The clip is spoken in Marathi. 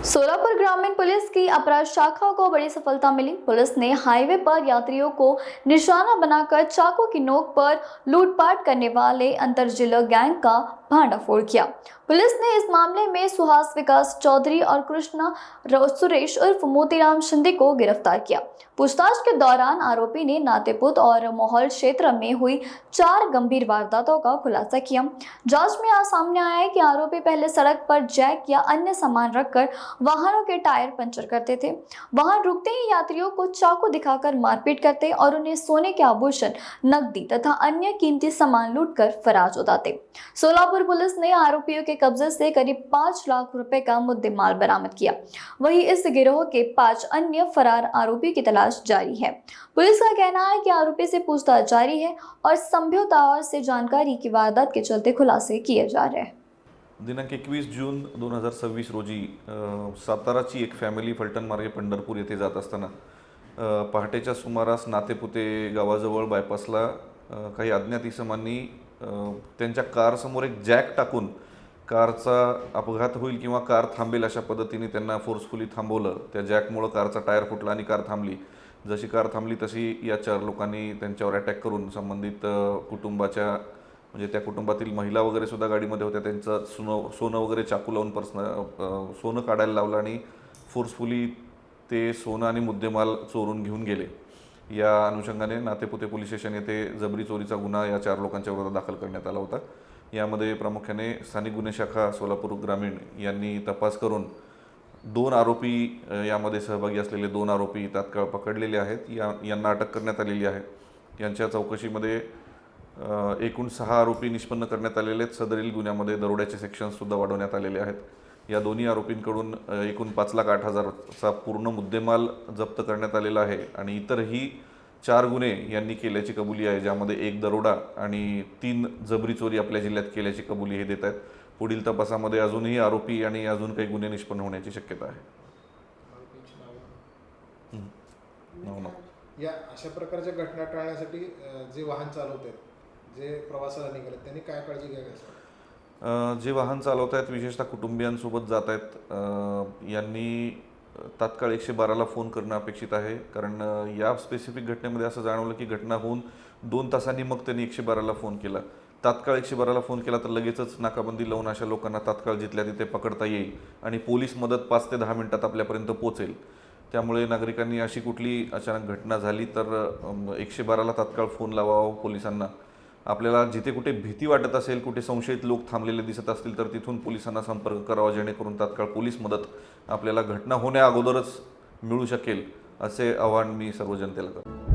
सोलापुर ग्रामीण पुलिस की अपराध शाखा को बड़ी सफलता मिली। पुलिस ने हाईवे पर यात्रियों को निशाना बनाकर चाकू की नोक पर लूटपाट करने वाले अंतरजिला गैंग का भांडाफोड़ किया। पुलिस ने इस मामले में सुहास विकास चौधरी और कृष्णा सुरेश उर्फ मोतीराम शिंदे को गिरफ्तार किया। पूछताछ के दौरान आरोपी ने नातेपुत और मोहल क्षेत्र में हुई 4 गंभीर वारदातों का खुलासा किया। जांच में सामने आया है कि आरोपी पहले सड़क पर जैक या अन्य सामान रखकर वाहनों के टायर पंचर करते थे। वाहन रुकते ही यात्रियों को चाकू दिखाकर मारपीट करते और उन्हें सोने के आभूषण, नकदी तथा अन्य कीमती सामान लूटकर फरार हो जाते। सोलापुर पुलिस ने आरोपियों के कब्जे से करीब 5 लाख रुपए का मुद्देमाल बरामद किया। वहीं इस गिरोह के 5 अन्य फरार आरोपी की तलाश जारी है। पुलिस का कहना है कि आरोपी से पूछताछ जारी है और संभवतः से जानकारी की वारदात के चलते खुलासे किए जा रहे हैं। दिनांक 21 जून 2026 रोजी साताराची एक फॅमिली फलटण मार्गे पंढरपूर येथे जात असताना पहाटेच्या सुमारास नातेपुते गावाजवळ बायपासला काही अज्ञात इसमांनी त्यांच्या कारसमोर एक जॅक टाकून कारचा अपघात होईल किंवा कार थांबेल अशा पद्धतीने त्यांना फोर्सफुली थांबवलं। त्या जॅकमुळे कारचा टायर फुटला आणि कार थांबली। जशी कार थांबली तशी या 4 लोकांनी त्यांच्यावर अटॅक करून संबंधित कुटुंबाच्या म्हणजे त्या कुटुंबातील महिला वगैरे सुद्धा गाडीमध्ये होत्या, त्यांचं सोनं वगैरे चाकू लावून सोनं काढायला लावलं आणि फोर्सफुली ते सोनं आणि मुद्देमाल चोरून घेऊन गेले। या अनुषंगाने नातेपुते पोलीस स्टेशन येथे जबरी चोरीचा गुन्हा या 4 लोकांच्या विरोधात दाखल करण्यात आला होता। यामध्ये प्रामुख्याने स्थानिक गुन्हे शाखा सोलापूर ग्रामीण यांनी तपास करून 2 आरोपी यामध्ये सहभागी असलेले 2 आरोपी तात्काळ पकडलेले आहेत। यांना अटक करण्यात आलेली आहे। यांच्या चौकशीमध्ये एकूण 6 आरोपी निष्पन्न करण्यात आलेले आहेत। सदरील गुन्ह्यामध्ये दरोड्याचे सेक्शन्स सुद्धा वाढवण्यात आलेले आहेत। या दोन्ही आरोपींकडून एकूण 5,08,000 चा पूर्ण मुद्देमाल जप्त करण्यात आलेला आहे आणि इतरही 4 गुन्हे यांनी केल्याची कबुली आहे, ज्यामध्ये 1 दरोडा आणि 3 जबरी चोरी आपल्या जिल्ह्यात केल्याची कबुली हे देत आहेत। पुढील तपासामध्ये अजूनही आरोपी आणि अजून काही गुन्हे निष्पन्न होण्याची शक्यता आहे। या अशा प्रकारच्या घटना टाळण्यासाठी जे वाहन चालवतात, जे प्रवासाला निघाले, त्यांनी काय काळजी घ्यावी? जे वाहन चालवत आहेत विशेषतः कुटुंबियांसोबत जात आहेत यांनी तात्काळ 112ला फोन करणं अपेक्षित आहे। कारण या स्पेसिफिक घटनेमध्ये असं जाणवलं की घटना होऊन 2 तासांनी मग त्यांनी 112ला फोन केला। तात्काळ 112ला फोन केला तर लगेचच नाकाबंदी लावून अशा लोकांना तात्काळ जिथल्या तिथे पकडता येईल आणि पोलीस मदत 5 ते 10 मिनिटात आपल्यापर्यंत पोहोचेल। त्यामुळे नागरिकांनी अशी कुठली अचानक घटना झाली तर 112ला तात्काळ फोन लावावा पोलिसांना। आपल्याला जिथे कुठे भीती वाटत असेल, कुठे संशयित लोक थांबलेले दिसत असतील तर तिथून पोलिसांना संपर्क करावा, जेणेकरून तात्काळ पोलीस मदत आपल्याला घटना होण्या अगोदरच मिळू शकेल, असे आवाहन मी सर्व जनतेला करतो।